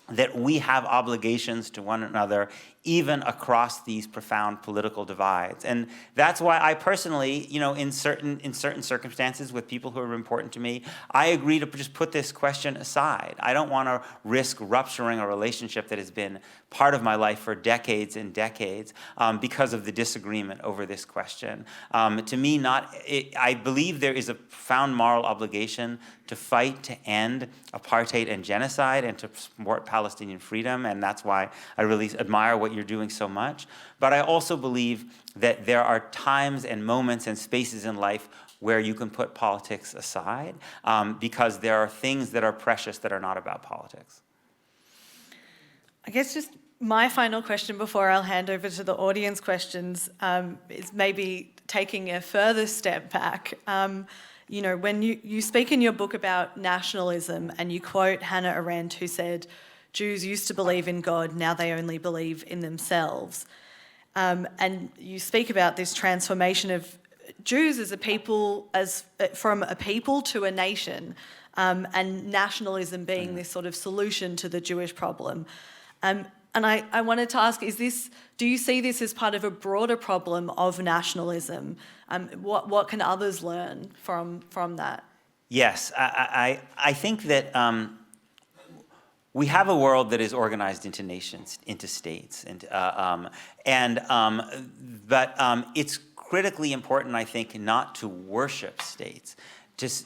that we have obligations to one another even across these profound political divides. And that's why I personally, in certain circumstances with people who are important to me, I agree to just put this question aside. I don't want to risk rupturing a relationship that has been part of my life for decades and decades because of the disagreement over this question. To me, I believe there is a profound moral obligation to fight to end apartheid and genocide and to support Palestinian freedom, and that's why I really admire what you're doing so much. But I also believe that there are times and moments and spaces in life where you can put politics aside because there are things that are precious that are not about politics. I guess just my final question before I'll hand over to the audience questions is maybe taking a further step back. When you speak in your book about nationalism and you quote Hannah Arendt, who said, Jews used to believe in God, now they only believe in themselves. And you speak about this transformation of Jews as a people, from a people to a nation, and nationalism being this sort of solution to the Jewish problem. And I wanted to ask, do you see this as part of a broader problem of nationalism? What can others learn from that? Yes, I think that we have a world that is organized into nations, into states, but it's critically important, I think, not to worship states,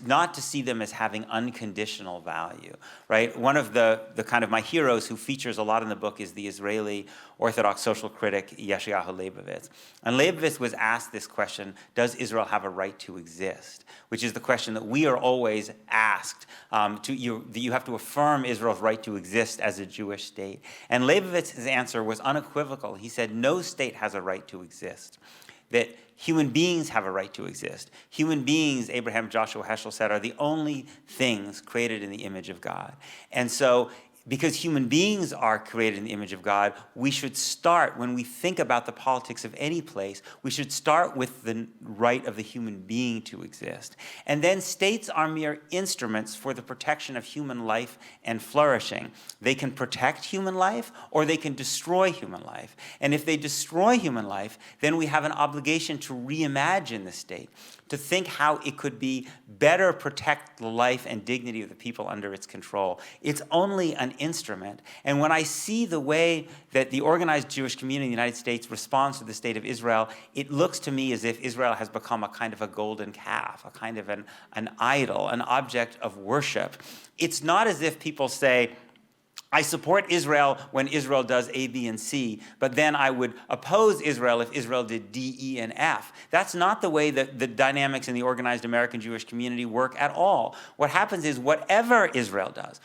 not to see them as having unconditional value, right? One of the kind of my heroes who features a lot in the book is the Israeli Orthodox social critic Yeshayahu Leibovitz. And Leibovitz was asked this question, does Israel have a right to exist? Which is the question that we are always asked. You have to affirm Israel's right to exist as a Jewish state. And Leibovitz's answer was unequivocal. He said, no state has a right to exist. That human beings have a right to exist. Human beings, Abraham Joshua Heschel said, are the only things created in the image of God. And so, because human beings are created in the image of God, we should start, when we think about the politics of any place, we should start with the right of the human being to exist. And then states are mere instruments for the protection of human life and flourishing. They can protect human life or they can destroy human life. And if they destroy human life, then we have an obligation to reimagine the state, to think how it could be better protect the life and dignity of the people under its control. It's only an instrument. And when I see the way that the organized Jewish community in the United States responds to the state of Israel, it looks to me as if Israel has become a kind of a golden calf, a kind of an idol, an object of worship. It's not as if people say, I support Israel when Israel does A, B, and C, but then I would oppose Israel if Israel did D, E, and F. That's not the way that the dynamics in the organized American Jewish community work at all. What happens is whatever Israel does,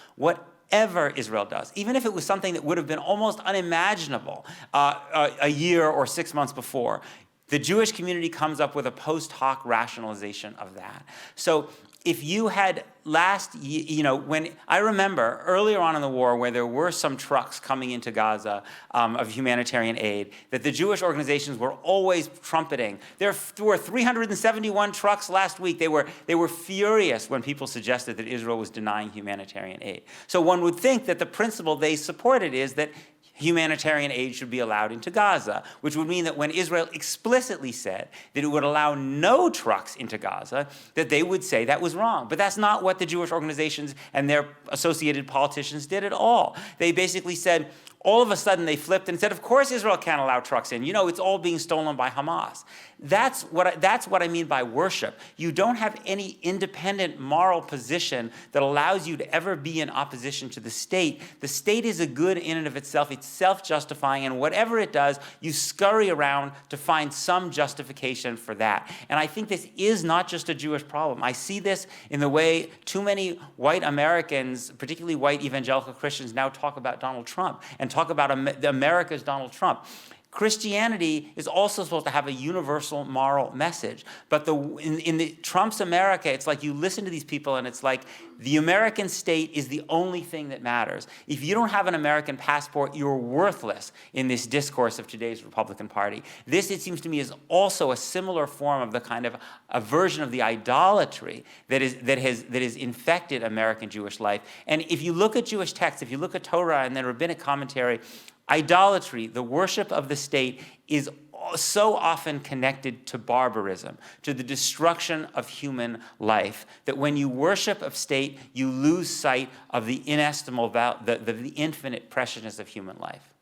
even if it was something that would have been almost unimaginable a year or 6 months before, the Jewish community comes up with a post hoc rationalization of that. So if you had when I remember earlier on in the war where there were some trucks coming into Gaza of humanitarian aid, that the Jewish organizations were always trumpeting. There were 371 trucks last week. They were furious when people suggested that Israel was denying humanitarian aid. So one would think that the principle they supported is that humanitarian aid should be allowed into Gaza, which would mean that when Israel explicitly said that it would allow no trucks into Gaza, that they would say that was wrong. But that's not what the Jewish organizations and their associated politicians did at all. They basically said, all of a sudden they flipped and said, of course Israel can't allow trucks in. You know, it's all being stolen by Hamas. That's what I mean by worship. You don't have any independent moral position that allows you to ever be in opposition to the state. The state is a good in and of itself. It's self-justifying, and whatever it does, you scurry around to find some justification for that. And I think this is not just a Jewish problem. I see this in the way too many white Americans, particularly white evangelical Christians, now talk about Donald Trump and talk about America's Donald Trump. Christianity is also supposed to have a universal moral message. But in Trump's America, it's like you listen to these people and it's like the American state is the only thing that matters. If you don't have an American passport, you're worthless in this discourse of today's Republican Party. This, it seems to me, is also a similar form of the kind of a version of the idolatry that has infected American Jewish life. And if you look at Jewish texts, if you look at Torah and then rabbinic commentary, idolatry, the worship of the state, is so often connected to barbarism, to the destruction of human life, that when you worship of state, you lose sight of the inestimable, the infinite preciousness of human life.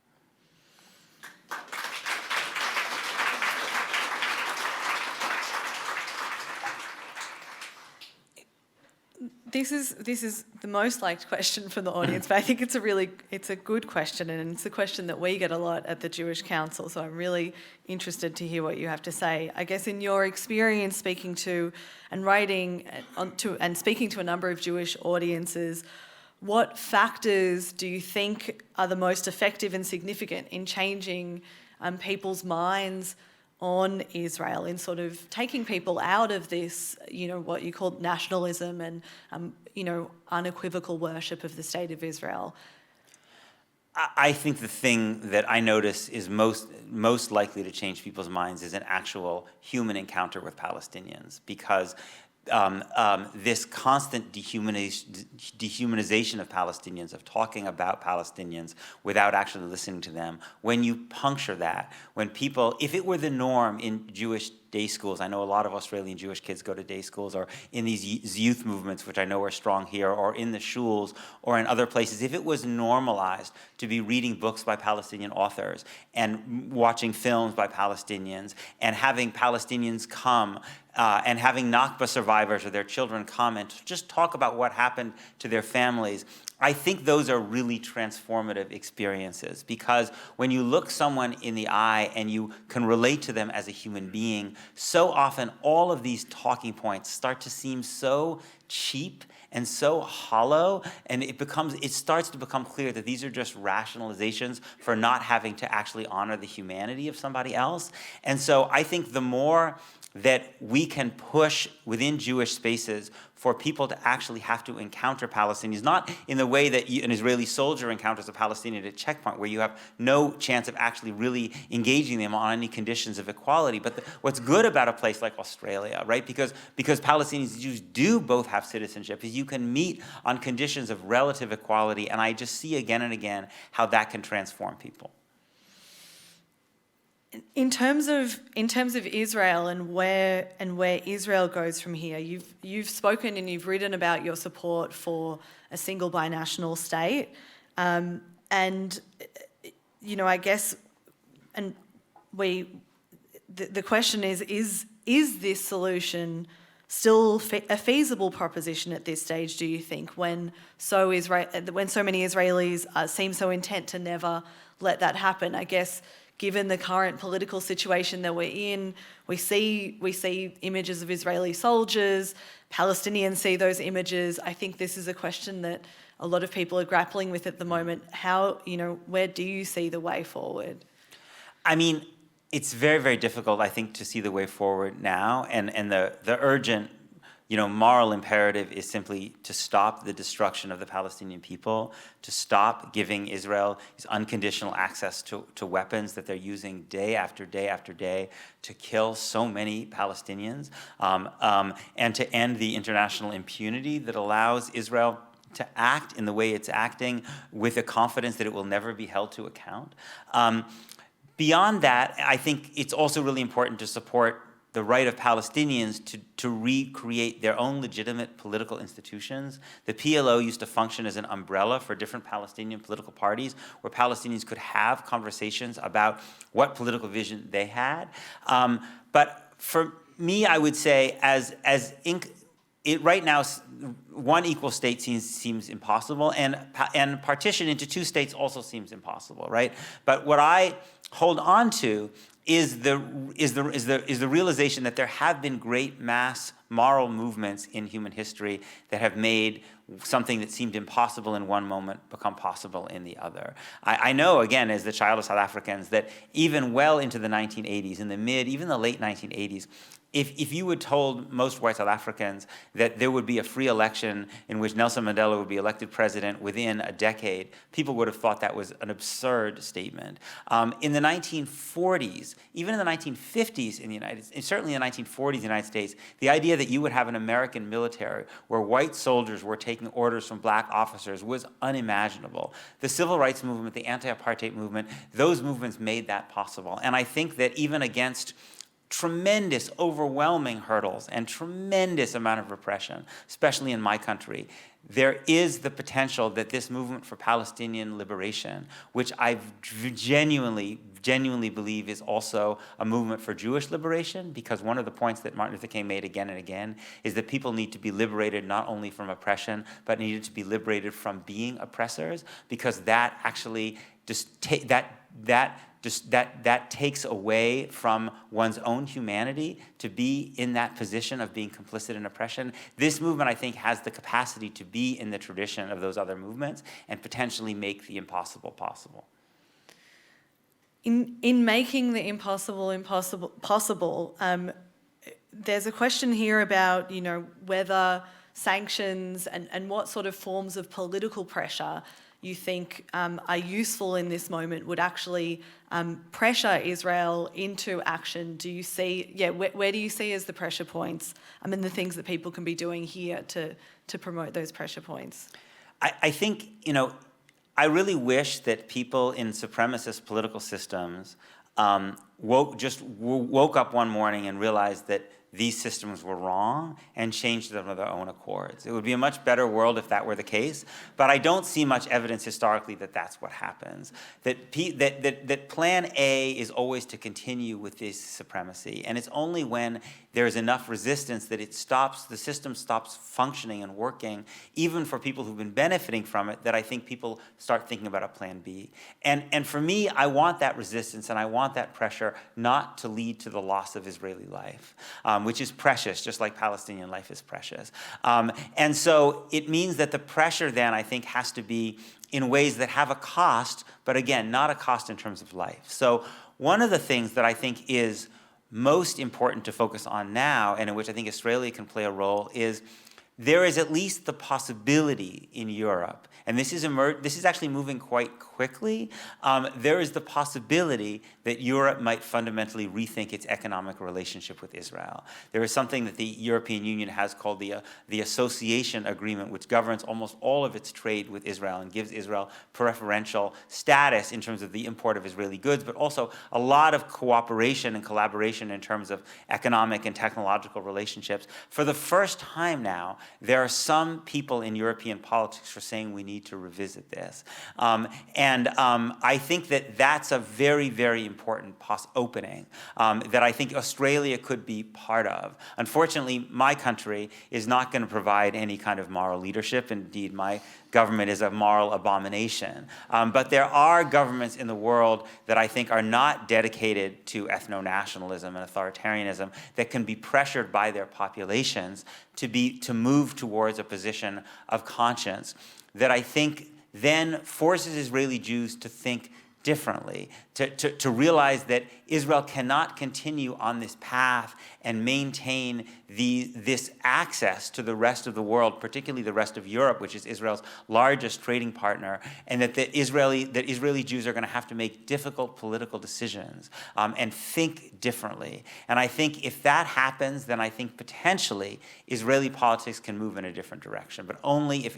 This is the most liked question from the audience, but I think it's a good question, and it's a question that we get a lot at the Jewish Council, so I'm really interested to hear what you have to say. I guess in your experience speaking to and writing and speaking to a number of Jewish audiences, what factors do you think are the most effective and significant in changing people's minds on Israel, in sort of taking people out of this, what you call nationalism and, unequivocal worship of the state of Israel? I think the thing that I notice is most likely to change people's minds is an actual human encounter with Palestinians, because this constant dehumanization of Palestinians, of talking about Palestinians without actually listening to them, when you puncture that, when people, if it were the norm in Jewish day schools, I know a lot of Australian Jewish kids go to day schools, or in these youth movements, which I know are strong here, or in the shuls, or in other places, if it was normalized to be reading books by Palestinian authors, and watching films by Palestinians, and having Palestinians come, and having Nakba survivors or their children come and just talk about what happened to their families, I think those are really transformative experiences, because when you look someone in the eye and you can relate to them as a human being, so often all of these talking points start to seem so cheap and so hollow, and it starts to become clear that these are just rationalizations for not having to actually honor the humanity of somebody else. And so I think the more that we can push within Jewish spaces for people to actually have to encounter Palestinians, not in the way that an Israeli soldier encounters a Palestinian at a checkpoint, where you have no chance of actually really engaging them on any conditions of equality. But what's good about a place like Australia, right, because Palestinians and Jews do both have citizenship, is you can meet on conditions of relative equality, and I just see again and again how that can transform people. In terms of Israel and where Israel goes from here, you've spoken and you've written about your support for a single binational state, and I guess, and the question is this solution still a feasible proposition at this stage? Do you think, when so many Israelis seem so intent to never let that happen? I guess, given the current political situation that we're in, we see images of Israeli soldiers, Palestinians see those images. I think this is a question that a lot of people are grappling with at the moment. How, where do you see the way forward? I mean, it's very, very difficult, I think, to see the way forward now, and the urgent moral imperative is simply to stop the destruction of the Palestinian people, to stop giving Israel unconditional access to weapons that they're using day after day after day to kill so many Palestinians, and to end the international impunity that allows Israel to act in the way it's acting with a confidence that it will never be held to account. Beyond that, I think it's also really important to support the right of Palestinians to recreate their own legitimate political institutions. The PLO used to function as an umbrella for different Palestinian political parties where Palestinians could have conversations about what political vision they had. But for me, I would say right now, one equal state seems impossible, and partition into two states also seems impossible, right? But what I hold on to is the realization that there have been great mass moral movements in human history that have made something that seemed impossible in one moment become possible in the other. I know, again, as the child of South Africans, that even well into the 1980s, even the late 1980s, if you had told most white South Africans that there would be a free election in which Nelson Mandela would be elected president within a decade, people would have thought that was an absurd statement. In the 1940s, even in the 1950s in the United States, certainly in the 1940s in the United States, the idea that you would have an American military where white soldiers were taking orders from black officers was unimaginable. The civil rights movement, the anti-apartheid movement, those movements made that possible. And I think that even against tremendous, overwhelming hurdles and tremendous amount of repression, especially in my country, there is the potential that this movement for Palestinian liberation, which I genuinely believe is also a movement for Jewish liberation, because one of the points that Martin Luther King made again and again is that people need to be liberated not only from oppression, but needed to be liberated from being oppressors, because that actually that takes away from one's own humanity to be in that position of being complicit in oppression. This movement, I think, has the capacity to be in the tradition of those other movements and potentially make the impossible possible. In making the impossible possible, there's a question here about, whether sanctions and what sort of forms of political pressure you think are useful in this moment would actually pressure Israel into action. Do you see, where do you see as the pressure points? The things that people can be doing here to promote those pressure points? I think, I really wish that people in supremacist political systems woke up one morning and realized that these systems were wrong and changed them of their own accords. It would be a much better world if that were the case, but I don't see much evidence historically that that's what happens. That plan A is always to continue with this supremacy, and it's only when there's enough resistance that the system stops functioning and working, even for people who've been benefiting from it, that I think people start thinking about a plan B. And for me, I want that resistance and I want that pressure not to lead to the loss of Israeli life, which is precious, just like Palestinian life is precious. And so it means that the pressure then, I think, has to be in ways that have a cost, but again, not a cost in terms of life. So one of the things that I think is most important to focus on now, and in which I think Australia can play a role, is there is at least the possibility in Europe, and this is actually moving quite quickly, there is the possibility that Europe might fundamentally rethink its economic relationship with Israel. There is something that the European Union has called the Association Agreement, which governs almost all of its trade with Israel and gives Israel preferential status in terms of the import of Israeli goods, but also a lot of cooperation and collaboration in terms of economic and technological relationships. For the first time now, there are some people in European politics who are saying we need to revisit this. And I think that that's a very, very important opening that I think Australia could be part of. Unfortunately, my country is not going to provide any kind of moral leadership. Indeed, my government is a moral abomination. But there are governments in the world that I think are not dedicated to ethno-nationalism and authoritarianism that can be pressured by their populations to move towards a position of conscience that I think then forces Israeli Jews to think differently, to realize that Israel cannot continue on this path and maintain this access to the rest of the world, particularly the rest of Europe, which is Israel's largest trading partner, and that Israeli Jews are going to have to make difficult political decisions and think differently. And I think if that happens, then I think potentially Israeli politics can move in a different direction, but only if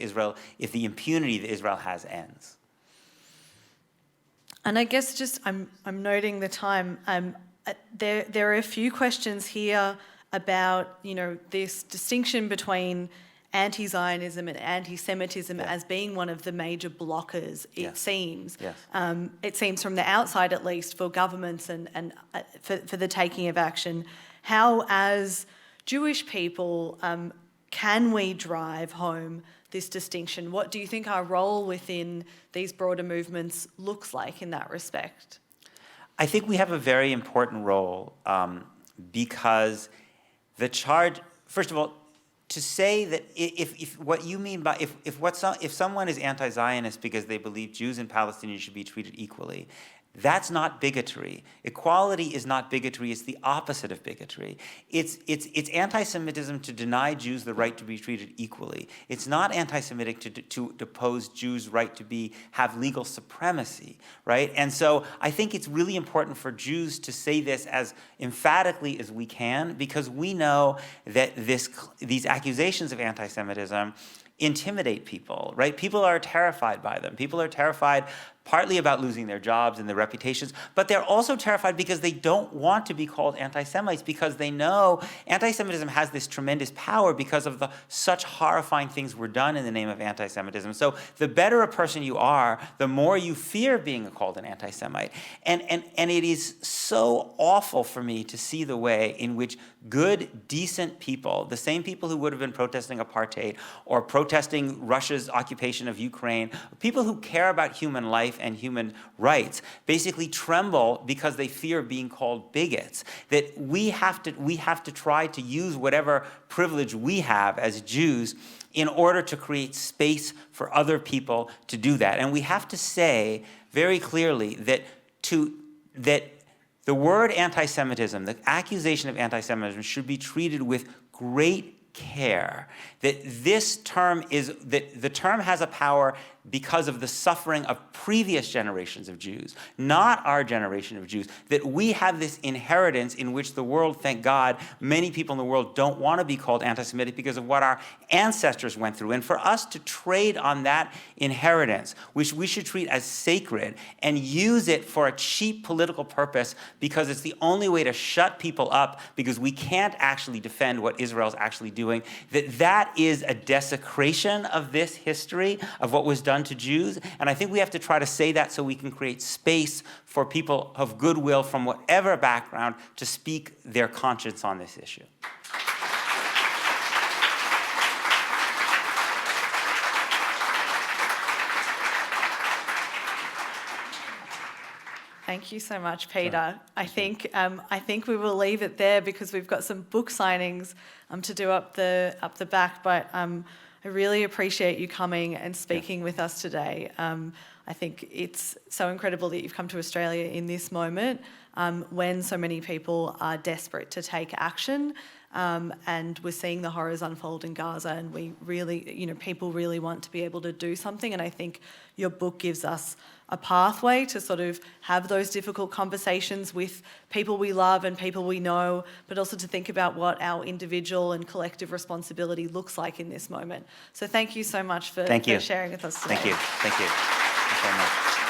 the impunity that Israel has ends. And I guess just I'm noting the time. There are a few questions here about this distinction between anti-Zionism and anti-Semitism as being one of the major blockers. It seems. Yes. It seems from the outside, at least, for governments and for the taking of action. How, as Jewish people, can we drive home this distinction? What do you think our role within these broader movements looks like in that respect? I think we have a very important role because the charge, first of all, to say that if what you mean by if someone is anti-Zionist because they believe Jews and Palestinians should be treated equally, that's not bigotry. Equality is not bigotry. It's the opposite of bigotry. It's anti-Semitism to deny Jews the right to be treated equally. It's not anti-Semitic to oppose Jews' right to have legal supremacy, right? And so I think it's really important for Jews to say this as emphatically as we can, because we know that these accusations of anti-Semitism intimidate people, right? People are terrified by them. People are terrified partly about losing their jobs and their reputations, but they're also terrified because they don't want to be called anti-Semites, because they know anti-Semitism has this tremendous power because of such horrifying things were done in the name of anti-Semitism. So the better a person you are, the more you fear being called an anti-Semite. And it is so awful for me to see the way in which good, decent people, the same people who would have been protesting apartheid or protesting Russia's occupation of Ukraine, people who care about human life and human rights, basically tremble because they fear being called bigots. That we have to try to use whatever privilege we have as Jews in order to create space for other people to do that. And we have to say very clearly that the word anti-Semitism, the accusation of anti-Semitism, should be treated with great care. That the term has a power because of the suffering of previous generations of Jews, not our generation of Jews, that we have this inheritance in which the world, thank God, many people in the world don't want to be called anti-Semitic because of what our ancestors went through. And for us to trade on that inheritance, which we should treat as sacred, and use it for a cheap political purpose because it's the only way to shut people up because we can't actually defend what Israel's actually doing, that is a desecration of this history, of what was done to Jews. And I think we have to try to say that so we can create space for people of goodwill from whatever background to speak their conscience on this issue. Thank you so much, Peter. Sure. I think we will leave it there because we've got some book signings to do up the back. But I really appreciate you coming and speaking with us today. I think it's so incredible that you've come to Australia in this moment when so many people are desperate to take action. And we're seeing the horrors unfold in Gaza, and we really, people really want to be able to do something. And I think your book gives us a pathway to sort of have those difficult conversations with people we love and people we know, but also to think about what our individual and collective responsibility looks like in this moment. So thank you so much for sharing with us today. Thank you. Thank you very much.